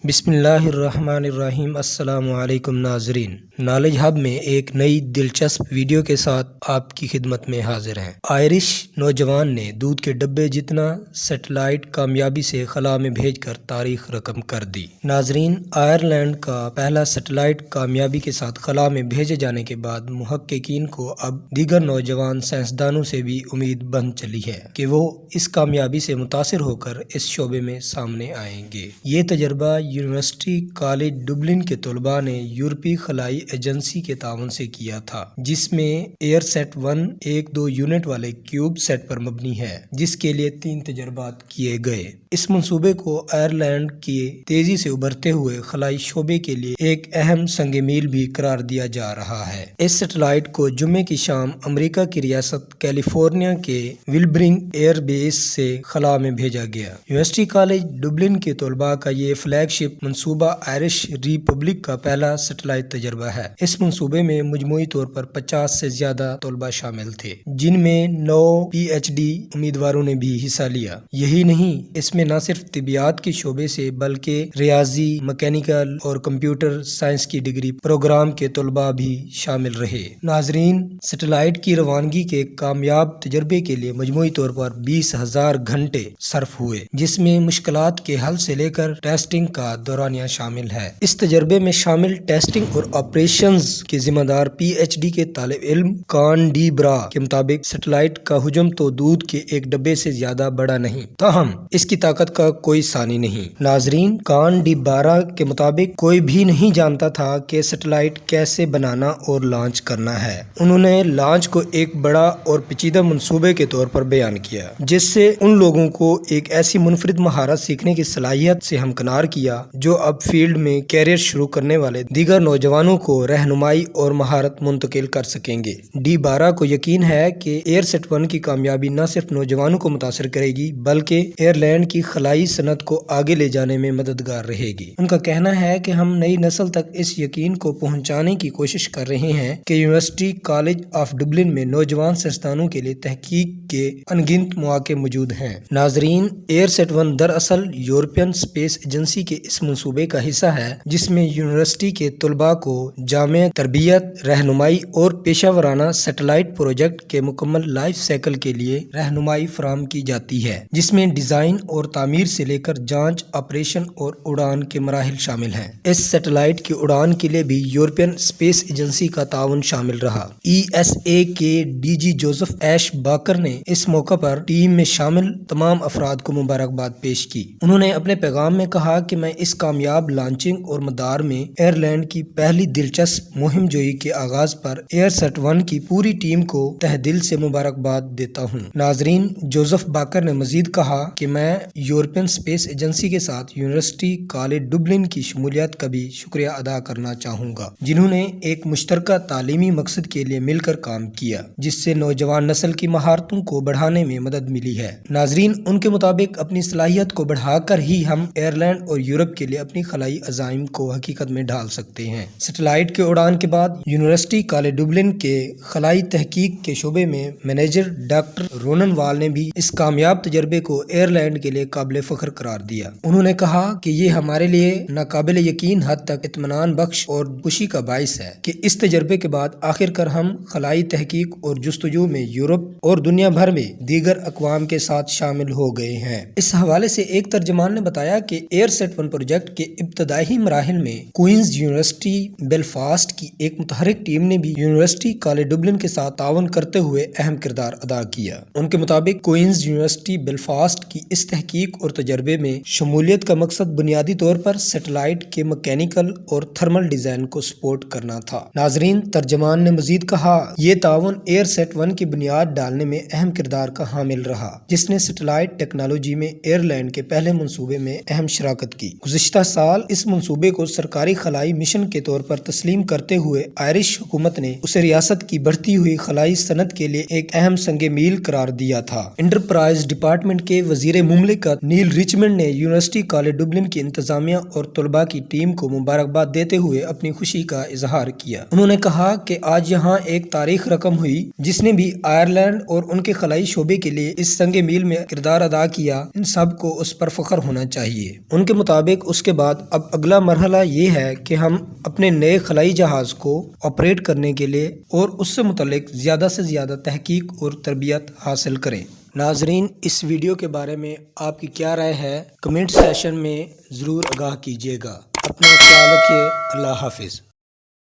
بسم اللہ الرحمن الرحیم۔ السلام علیکم ناظرین، نالج ہب میں ایک نئی دلچسپ ویڈیو کے ساتھ آپ کی خدمت میں حاضر ہیں۔ آئرش نوجوان نے دودھ کے ڈبے جتنا سیٹلائٹ کامیابی سے خلا میں بھیج کر تاریخ رقم کر دی۔ ناظرین، آئرلینڈ کا پہلا سیٹلائٹ کامیابی کے ساتھ خلا میں بھیجے جانے کے بعد محققین کو اب دیگر نوجوان سائنسدانوں سے بھی امید بن چلی ہے کہ وہ اس کامیابی سے متاثر ہو کر اس شعبے میں سامنے آئیں گے۔ یہ تجربہ یونیورسٹی کالج ڈبلن کے طلباء نے یورپی خلائی ایجنسی کے تعاون سے کیا تھا، جس میں ایئر سیٹ 1 1-2 یونٹ والے کیوب سیٹ پر مبنی ہے، جس کے لیے 3 تجربات کیے گئے۔ اس منصوبے کو آئرلینڈ کے تیزی سے ابھرتے ہوئے خلائی شعبے کے لیے ایک اہم سنگ میل بھی قرار دیا جا رہا ہے۔ اس سیٹلائٹ کو جمعے کی شام امریکہ کی ریاست کیلیفورنیا کے ولبرنگ ایئر بیس سے خلا میں بھیجا گیا۔ یونیورسٹی کالج ڈبلن کے طلباء کا یہ فلیگ شپ منصوبہ آئرش ریپبلک کا پہلا سیٹلائٹ تجربہ ہے۔ اس منصوبے میں مجموعی طور پر 50 سے زیادہ طلباء شامل تھے، جن میں 9 پی ایچ ڈی امیدواروں نے بھی حصہ لیا۔ یہی نہیں، اس میں نہ صرف طبیعیات کے شعبے سے بلکہ ریاضی، میکینیکل اور کمپیوٹر سائنس کی ڈگری پروگرام کے طلباء بھی شامل رہے۔ ناظرین، سیٹلائٹ کی روانگی کے کامیاب تجربے کے لیے مجموعی طور پر 20,000 گھنٹے صرف ہوئے، جس میں مشکلات کے حل سے لے کر ٹیسٹنگ کا دورانیہ شامل ہے۔ اس تجربے میں شامل ٹیسٹنگ اور آپریشنز کے ذمہ دار پی ایچ ڈی کے طالب علم کان ڈی برا کے مطابق سیٹلائٹ کا حجم تو دودھ کے ایک ڈبے سے زیادہ بڑا نہیں، تاہم اس کی طاقت کا کوئی ثانی نہیں۔ ناظرین، کان ڈی برا کے مطابق کوئی بھی نہیں جانتا تھا کہ سیٹلائٹ کیسے بنانا اور لانچ کرنا ہے۔ انہوں نے لانچ کو ایک بڑا اور پیچیدہ منصوبے کے طور پر بیان کیا، جس سے ان لوگوں کو ایک ایسی منفرد مہارت سیکھنے کی صلاحیت سے ہمکنار کیا جو اب فیلڈ میں کیریئر شروع کرنے والے دیگر نوجوانوں کو رہنمائی اور مہارت منتقل کر سکیں گے۔ ڈی بارہ کو یقین ہے کہ ایئر سیٹ 1 کی کامیابی نہ صرف نوجوانوں کو متاثر کرے گی بلکہ ایئرلینڈ کی خلائی صنعت کو آگے لے جانے میں مددگار رہے گی۔ ان کا کہنا ہے کہ ہم نئی نسل تک اس یقین کو پہنچانے کی کوشش کر رہے ہیں کہ یونیورسٹی کالج آف ڈبلن میں نوجوان سائنسدانوں کے لیے تحقیق کے انگنت مواقع موجود ہیں۔ ناظرین، ایئر سیٹ 1 دراصل یورپین اسپیس ایجنسی کے اس منصوبے کا حصہ ہے، جس میں یونیورسٹی کے طلباء کو جامع تربیت، رہنمائی اور پیشہ ورانہ سیٹلائٹ پروجیکٹ کے مکمل لائف سائیکل کے لیے رہنمائی فراہم کی جاتی ہے، جس میں ڈیزائن اور تعمیر سے لے کر جانچ، آپریشن اور اڑان کے مراحل شامل ہیں۔ اس سیٹلائٹ کی اڑان کے لیے بھی یورپین اسپیس ایجنسی کا تعاون شامل رہا۔ ای ایس اے کے ڈی جی جوزف ایش باکر نے اس موقع پر ٹیم میں شامل تمام افراد کو مبارکباد پیش کی۔ انہوں نے اپنے پیغام میں کہا کہ میں اس کامیاب لانچنگ اور مدار میں ایئرلینڈ کی پہلی دلچسپ مہم جوئی کے آغاز پر ایئر سیٹ 1 کی پوری ٹیم کو تہہ دل سے مبارکباد دیتا ہوں۔ ناظرین، جوزف باکر نے مزید کہا کہ میں یورپین اسپیس ایجنسی کے ساتھ یونیورسٹی کالج ڈبلن کی شمولیت کا بھی شکریہ ادا کرنا چاہوں گا، جنہوں نے ایک مشترکہ تعلیمی مقصد کے لیے مل کر کام کیا، جس سے نوجوان نسل کی مہارتوں کو بڑھانے میں مدد ملی ہے۔ ناظرین، ان کے مطابق اپنی صلاحیت کو بڑھا کر ہی ہم ایئرلینڈ اور یورپ کے لیے اپنی خلائی عزائم کو حقیقت میں ڈھال سکتے ہیں۔ سیٹلائٹ کے اڑان کے بعد یونیورسٹی کالج ڈبلن کے خلائی تحقیق کے شعبے میں منیجر ڈاکٹر رونن وال نے بھی اس کامیاب تجربے کو ایئرلینڈ کے لیے قابل فخر قرار دیا۔ انہوں نے کہا کہ یہ ہمارے لیے ناقابل یقین حد تک اطمینان بخش اور خوشی کا باعث ہے کہ اس تجربے کے بعد آخر کار ہم خلائی تحقیق اور جستجو میں یورپ اور دنیا بھر میں دیگر اقوام کے ساتھ شامل ہو گئے ہیں۔ اس حوالے سے ایک ترجمان نے بتایا کہ ایئر سیٹ 1 پروجیکٹ کے ابتدائی مراحل میں کوئنز یونیورسٹی بیلفاسٹ کی ایک متحرک ٹیم نے بھی یونیورسٹی کالج ڈبلن کے ساتھ تعاون کرتے ہوئے اہم کردار ادا کیا۔ ان کے مطابق کوئنز یونیورسٹی بیلفاسٹ کی اس تحقیق اور تجربے میں شمولیت کا مقصد بنیادی طور پر سیٹلائٹ کے میکینیکل اور تھرمل ڈیزائن کو سپورٹ کرنا تھا۔ ناظرین، ترجمان نے مزید کہا، یہ تعاون ایئر سیٹ 1 کی بنیاد ڈالنے میں اہم کردار کا حامل رہا، جس نے سیٹلائٹ ٹیکنالوجی میں ایئرلینڈ کے پہلے منصوبے میں اہم شراکت کی۔ گزشتہ سال اس منصوبے کو سرکاری خلائی مشن کے طور پر تسلیم کرتے ہوئے آئرش حکومت نے اسے ریاست کی بڑھتی ہوئی خلائی صنعت کے لیے ایک اہم سنگ میل قرار دیا تھا۔ انٹرپرائز ڈپارٹمنٹ کے وزیر مملکت نیل ریچمنڈ نے یونیورسٹی کالج ڈبلن کی انتظامیہ اور طلباء کی ٹیم کو مبارکباد دیتے ہوئے اپنی خوشی کا اظہار کیا۔ انہوں نے کہا کہ آج یہاں ایک تاریخ رقم ہوئی جس نے بھی آئرلینڈ اور ان کے خلائی شعبے کے لیے اس سنگ میل میں کردار ادا کیا۔ ان سب کو اس پر فخر ہونا چاہیے۔ ان کے مطابق مطابق اس کے بعد اب اگلا مرحلہ یہ ہے کہ ہم اپنے نئے خلائی جہاز کو آپریٹ کرنے کے لیے اور اس سے متعلق زیادہ سے زیادہ تحقیق اور تربیت حاصل کریں۔ ناظرین، اس ویڈیو کے بارے میں آپ کی کیا رائے ہے؟ کمنٹ سیشن میں ضرور آگاہ کیجیے گا۔ اپنا خیال رکھیے۔ اللہ حافظ۔